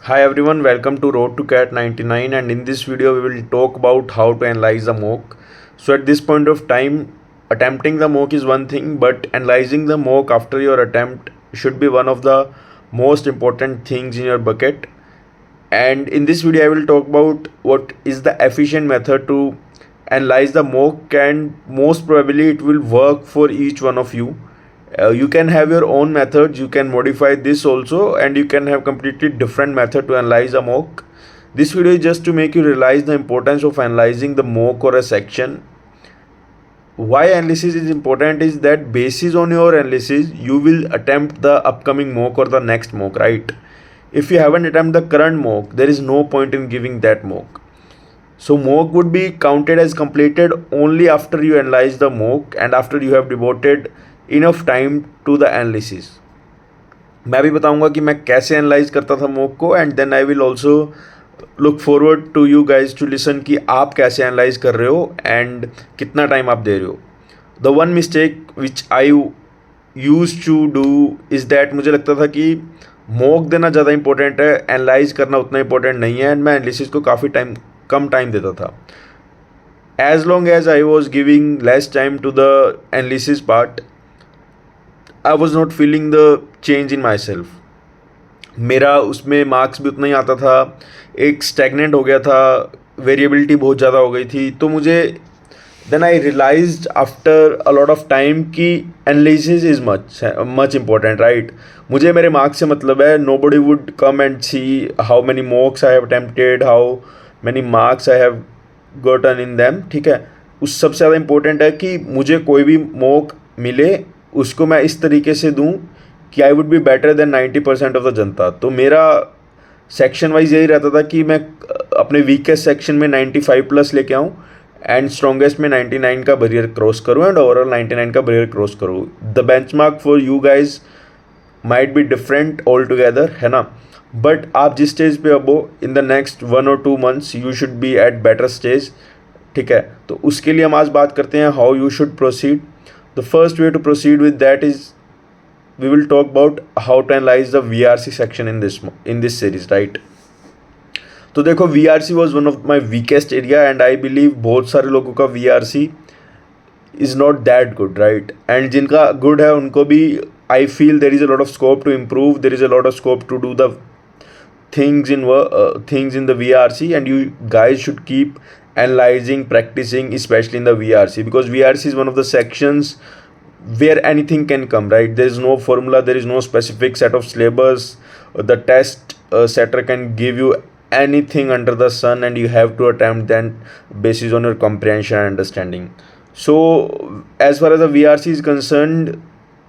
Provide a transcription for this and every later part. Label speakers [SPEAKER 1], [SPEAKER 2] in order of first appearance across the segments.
[SPEAKER 1] Hi everyone, welcome to Road to Cat 99, and in this video we will talk about how to analyze the mock. So at this point of time, attempting the mock is one thing, but analyzing the mock after your attempt should be one of the most important things in your bucket. And in this video I will talk about what is the efficient method to analyze the mock, and most probably it will work for each one of you. You can have your own methods, you can modify this also, and you can have completely different method to analyze a mock. This video is just to make you realize the importance of analyzing the mock or a section. Why analysis is important is that basis on your analysis you will attempt the upcoming mock or the next mock, right? If you haven't attempted the current mock, there is no point in giving that mock. So mock would be counted as completed only after you analyze the mock and after you have devoted enough time to the analysis. मैं भी बताऊंगा कि मैं कैसे analyse करता था mock को, and then I will also look forward to you guys to listen कि आप कैसे एनालाइज कर रहे हो एंड कितना टाइम आप दे रहे हो. The one mistake which I use to do is that मुझे लगता था कि मोक देना ज़्यादा इंपॉर्टेंट है, एनालाइज करना उतना इंपॉर्टेंट नहीं है, एंड मैं एनालिसिस को काफ़ी कम टाइम देता था. As long as I was giving less time to the analysis part, I was not feeling the change in myself. मेरा उसमें मार्क्स भी उतना ही आता था, एक स्टैगनेंट हो गया था, वेरिएबिलिटी बहुत ज़्यादा हो गई थी. तो मुझे then I realized after a lot of time कि analysis is much important, right. मुझे मेरे मार्क्स से मतलब है. Nobody would come and see how many mocks I have attempted, how many marks I have gotten in them. ठीक है, उस सबसे ज़्यादा इंपॉर्टेंट है कि मुझे कोई भी मॉक मिले उसको मैं इस तरीके से दूं कि I would be better than 90% of the जनता. तो मेरा सेक्शन वाइज यही रहता था कि मैं अपने वीकेस्ट सेक्शन में 95 प्लस लेके आऊँ एंड स्ट्रॉन्गेस्ट में 99 का बैरियर क्रॉस करूँ एंड ओवरऑल 99 का बैरियर क्रॉस करूँ. The benchmark for you guys might be different all together, है ना. बट आप जिस स्टेज पे अब हो, in the next 1 or 2 months you should be at better stage. ठीक है, तो उसके लिए हम आज बात करते हैं how you should proceed. The first way to proceed with that is we will talk about how to analyze the VRC section in this series, right? तो देखो, VRC was one of my weakest area and I believe बहुत सारे लोगों का VRC is not that good, right? And जिनका good है उनको भी I feel there is a lot of scope to improve, there is a lot of scope to do the things in the VRC, and you guys should keep analyzing, practicing, especially in the VRC, because VRC is one of the sections where anything can come, right? There is no formula, there is no specific set of syllabus. The test setter can give you anything under the sun and you have to attempt then basis on your comprehension and understanding. So as far as the VRC is concerned,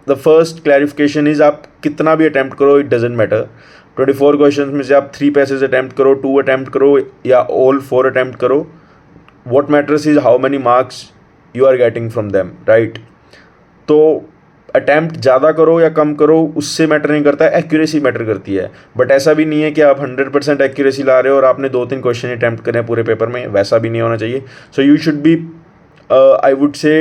[SPEAKER 1] the first clarification is आप कितना भी attempt करो, it doesn't matter. 24 question में से आप 3 passage attempt करो, 2 attempt करो या ऑल 4 अटैम्प्ट करो, what matters is how many marks you are getting from them, right? तो अटैम्प्ट ज़्यादा करो या कम करो उससे मैटर नहीं करता, एक्यूरेसी मैटर करती है. बट ऐसा भी नहीं है कि आप 100% एक्यूरेसी ला रहे हो और आपने 2-3 क्वेश्चन अटैम्प्ट करें पूरे पेपर में, वैसा भी नहीं होना चाहिए. So you should B, I would से,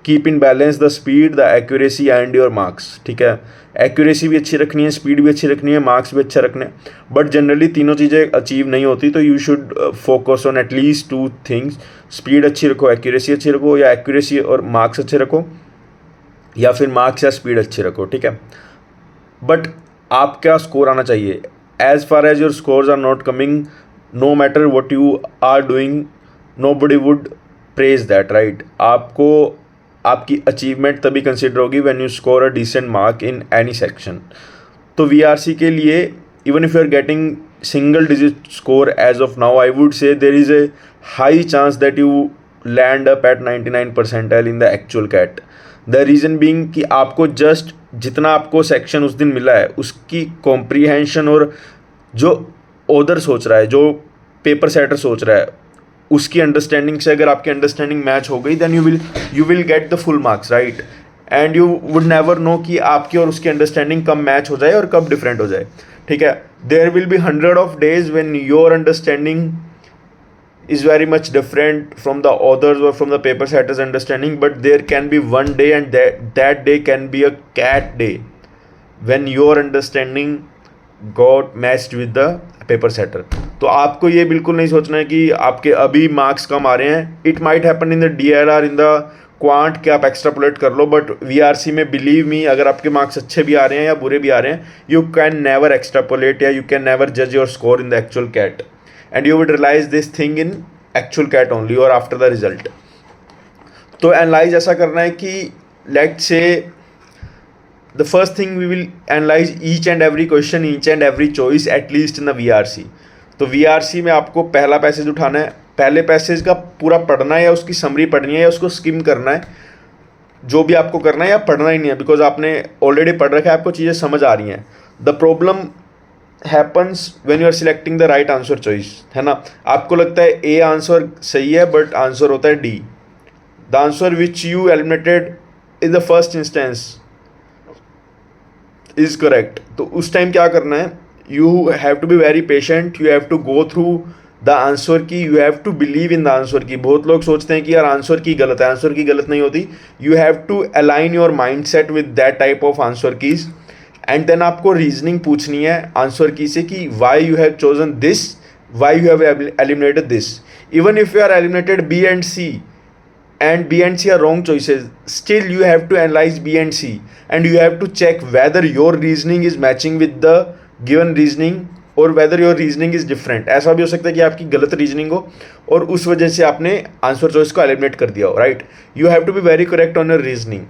[SPEAKER 1] keep in balance the speed, the accuracy and your marks. ठीक है, एक्यूरेसी भी अच्छी रखनी है, स्पीड भी अच्छी रखनी है, मार्क्स भी अच्छा रखने हैं. बट जनरली तीनों चीज़ें अचीव नहीं होती, तो you should focus on at least 2 things. Speed अच्छी रखो, एक्यूरेसी अच्छी रखो, या एक्यूरेसी और मार्क्स अच्छे रखो, या फिर मार्क्स या स्पीड अच्छी रखो. ठीक है, बट आपका स्कोर आना चाहिए. As far as your scores are not coming, no matter what you are doing, nobody would praise that, right. आपको आपकी अचीवमेंट तभी कंसिडर होगी when you score a decent mark in any section. तो VRC के लिए even if you are getting single digit score as of now, I would say there is a high chance that you land up at 99 percentile in the actual CAT. The reason being कि आपको just जितना आपको section उस दिन मिला है उसकी comprehension और जो ऑदर सोच रहा है, जो पेपर सेटर सोच रहा है, उसकी अंडरस्टैंडिंग से अगर आपकी अंडरस्टैंडिंग मैच हो गई, then you will get the full marks, right. And you would never know कि आपकी और उसकी अंडरस्टैंडिंग कब मैच हो जाए और कब डिफरेंट हो जाए. ठीक है, there will be 100 of days when your understanding is very much different from the authors or from the paper setter's understanding, but there can be one day and that day can be a cat day when your understanding got matched with the paper setter. तो आपको ये बिल्कुल नहीं सोचना है कि आपके अभी मार्क्स कम आ रहे हैं। It might happen in the DLR, in the quant के आप एक्स्ट्रापोलेट कर लो, बट VRC में बिलीव मी अगर आपके मार्क्स अच्छे भी आ रहे हैं या बुरे भी आ रहे हैं, यू कैन नेवर एक्स्ट्रापोलेट या यू कैन नेवर जज your score in the actual CAT, and you would realize this thing in actual CAT only और आफ्टर द रिजल्ट। तो एनालाइज ऐसा करना है कि let's say the first thing we will analyze each and every question, each and every choice at least in the VRC। तो VRC में आपको पहला पैसेज उठाना है, पहले पैसेज का पूरा पढ़ना है या उसकी समरी पढ़नी है या उसको स्किम करना है, जो भी आपको करना है, या पढ़ना ही नहीं है बिकॉज आपने ऑलरेडी पढ़ रखा है, आपको चीज़ें समझ आ रही हैं। The problem happens when you are selecting the right answer choice, है ना। आपको लगता है ए आंसर सही है बट आंसर होता है D, the answer which you eliminated in the first instance is correct. तो उस टाइम क्या करना है, you have to be very patient, you have to go through the answer key, you have to believe in the answer key. बहुत लोग सोचते हैं कि यार आंसर की गलत है, आंसर की गलत नहीं होती। You have to align your mind set with that type of answer keys, and then आपको रीजनिंग पूछनी है आंसर की से कि why you have chosen this, why you have eliminated this. Even if you are eliminated B and C and B and C are wrong choices, still you have to analyze B and C, and you have to check whether your reasoning is matching with the given reasoning or whether your reasoning is different। ऐसा भी हो सकता है कि आपकी गलत reasoning हो और उस वजह से आपने आंसर चॉइस को एलिमिनेट कर दिया हो, right. You have to be very correct on your reasoning.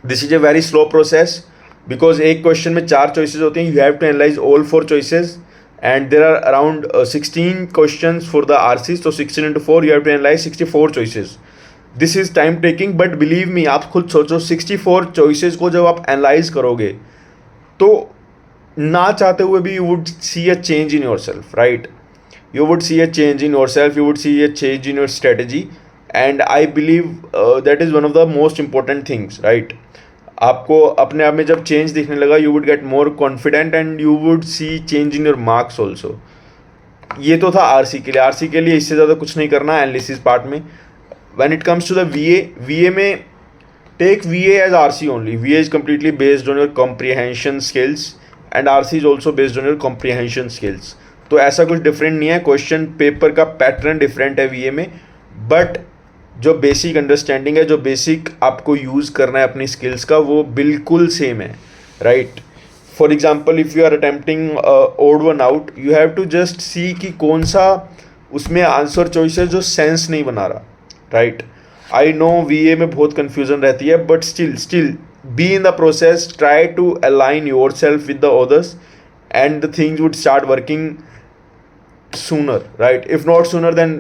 [SPEAKER 1] This is a very slow process because एक क्वेश्चन में 4 चॉइसेस होती हैं। You have to analyze all 4 choices and there are around 16 questions for the RCs, so 16 into 4 you have to analyze 64 choices। This is time taking but believe me, आप खुद सोचो 64 choices को जब आप analyse करोगे तो ना चाहते हुए भी you would see a change in your self, right. You would see a change in your self, you would see a change in your strategy, and I believe that is one of the most important things, right. आपको अपने आप में जब change दिखने लगा, you would get more confident and you would see change in your marks also. ये तो था आरसी के लिए। आरसी के लिए इससे ज़्यादा कुछ नहीं करना एनालिसिस पार्ट में। When it comes to the VA में take VA as RC only। VA is completely based on your comprehension skills and RC is also based on your comprehension skills। तो ऐसा कुछ डिफरेंट नहीं है, question paper का pattern different है VA में, but जो बेसिक अंडरस्टैंडिंग है, जो बेसिक आपको यूज़ करना है अपनी स्किल्स का, वो बिल्कुल सेम है, right. For example if you are attempting odd one out, you have to just see कि कौन सा उसमें आंसर चॉइस है जो सेंस नहीं बना रहा, राइट। आई नो VA में बहुत कन्फ्यूजन रहती है, but still be in the process, try to align yourself with the others and the things would start working sooner, right? If not sooner, then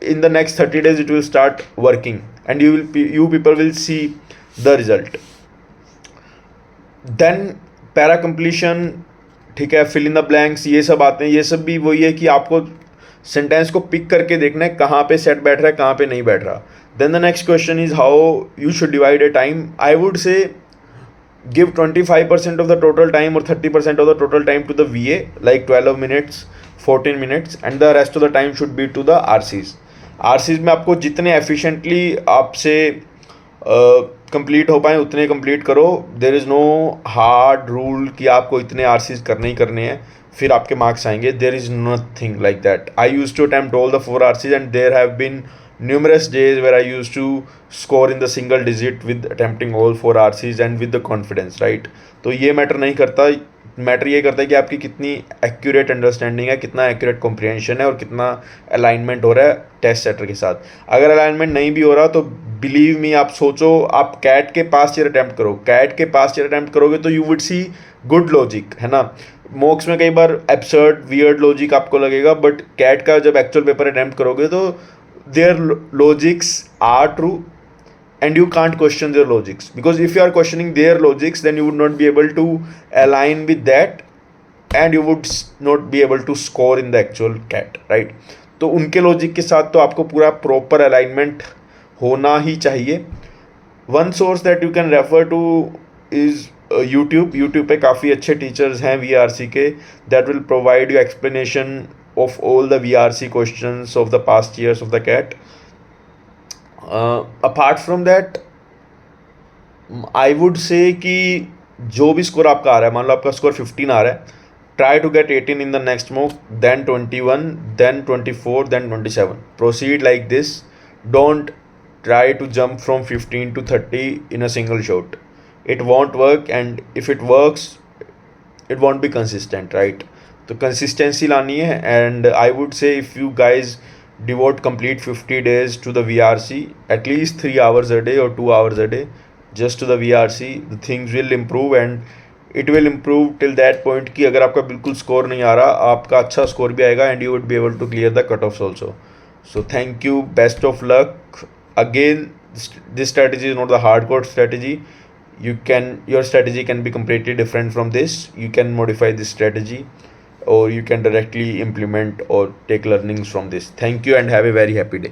[SPEAKER 1] in the next 30 days it will start working and you people will see the result। then para completion, ठीक है, fill in the blanks, ये सब आते हैं। ये सब भी वही है कि आपको सेंटेंस को पिक करके देखना है कहाँ पे सेट बैठ रहा है, कहाँ पे नहीं बैठ रहा। Then the next question is how you should divide a time. I would say give 25% of the total time or 30% of the total time to the VA, like 12 minutes, 14 minutes, and the rest of the time should be to the RCs। RCs में आपको जितने efficiently आपसे complete हो पाए उतने complete करो। There is no hard rule कि आपको इतने RCs करने ही करने हैं फिर आपके मार्क्स आएंगे। There is nothing like that. I use to attempt all the 4 RCs and there have been numerous days where I used to score in the single digit with attempting all 4 RCs and with the confidence, right। तो ये matter नहीं करता, matter ये करता है कि आपकी कितनी एक्यूरेट अंडरस्टैंडिंग है, कितना एक्यूरेट कॉम्प्रिहेंशन है और कितना अलाइनमेंट हो रहा है टेस्ट सेटर के साथ। अगर अलाइनमेंट नहीं भी हो रहा तो बिलीव मी, आप सोचो आप कैट के पास ईयर अटैम्प्ट करो, कैट के पास ईयर अटैम्प्ट करोगे तो you would see good logic, है ना। मॉक्स में कई बार एब्सर्ड वियर्ड लॉजिक आपको लगेगा, बट कैट का जब एक्चुअल पेपर अटैम्प्ट करोगे तो their logics are true and you can't question their logics, because if you are questioning their logics then you would not be able to align with that and you would not be able to score in the actual CAT, right। तो उनके logic के साथ तो आपको पूरा proper alignment होना ही चाहिए। One source that you can refer two is YouTube पे काफ़ी अच्छे टीचर्स हैं VRC के, that will provide you explanation of all the VRC questions of the past years of the CAT। apart from that I would say कि जो भी score आपका आ रहा है, मान लो आपका स्कोर 15 आ रहा है, Try to get 18 in the next mock, then 21, then 24, then 27. Proceed like this. Don't try to jump from 15 to 30 in a single shot. It won't work, and if it works, it won't be consistent, right? तो consistency लानी है, and I would say if you guys devote complete 50 days to the VRC, at least 3 hours a day or 2 hours a day just to the VRC, the things will improve, and it will improve till that point कि अगर आपका बिल्कुल score नहीं आ रहा, आपका अच्छा score भी आएगा and you would be able to clear the cutoffs also. So thank you, best of luck. Again, this strategy is not the hardcore strategy. Your strategy can be completely different from this. You can modify this strategy, or you can directly implement or take learnings from this. Thank you and have a very happy day.